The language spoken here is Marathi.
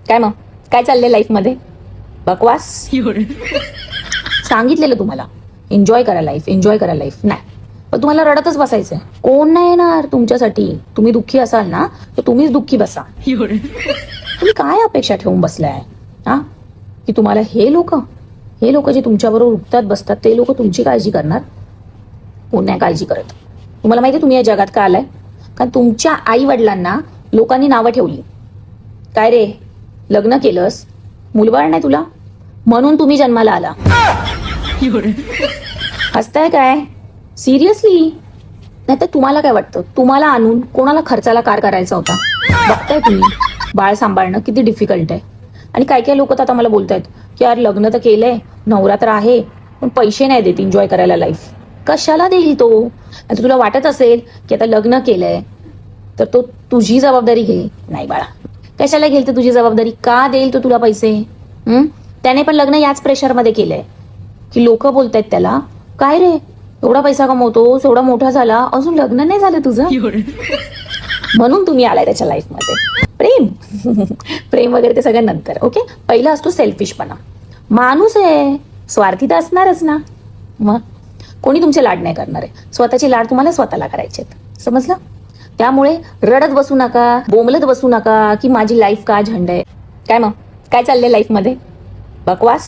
काय मग काय चाललंय लाईफ मध्ये? बकवास. सांगितलेलं तुम्हाला एन्जॉय करा लाईफ, एन्जॉय करा लाईफ. नाही, पण तुम्हाला रडतच बसायचंय. कोण नाही येणार तुमच्यासाठी. तुम्ही दुःखी असाल ना तर तुम्हीच दुःखी बसा. तुम्ही काय अपेक्षा ठेवून बसलाय हा? की तुम्हाला हे लोक जे तुमच्याबरोबर उठतात बसतात ते लोक तुमची काळजी करणार? कोण नाही काळजी करत. तुम्हाला माहिती तुम्ही या जगात का आलाय? कारण तुमच्या आई वडिलांना लोकांनी नावं ठेवली. काय रे, लग्न केलंस, मुलबाळ नाही तुला, म्हणून तुम्ही जन्माला आला. हसताय काय? सिरियसली? नाही तर तुम्हाला काय वाटतं, तुम्हाला आणून कोणाला खर्चाला कार करायचा होता? बघताय तुम्ही बाळ सांभाळणं किती डिफिकल्ट आहे. आणि काय काय लोक तर आता मला बोलतायत की यार लग्न तर केलंय, नवरा तर आहे, पण पैसे नाही देत एन्जॉय करायला लाईफ. कशाला देईल तो? आता तुला वाटत असेल की आता लग्न केलंय तर तो तुझी जबाबदारी घे. नाही बाळा, कशाला घेईल तर तुझी जबाबदारी? का देईल तो तुला पैसे? त्याने पण लग्न याच प्रेशरमध्ये केलंय की लोक बोलतायत त्याला, काय रे एवढा पैसा कमवतोस, एवढा मोठा झाला, अजून लग्न नाही झालं तुझं. म्हणून तुम्ही आलाय त्याच्या लाईफमध्ये. प्रेम प्रेम वगैरे ते सगळं नंतर. ओके, पहिला असतो सेल्फिशपणा. माणूस आहे, स्वार्थी तर असणारच ना. मग कोणी तुमचे लाड नाही करणार आहे. स्वतःचे लाड तुम्हाला स्वतःला करायचे आहेत. समजलं? त्यामुळे रडत बसू नका, बोंबलत बसू नका की माझी लाईफ का झंड आहे. काय मग काय चाललंय लाईफ मध्ये? बकवास.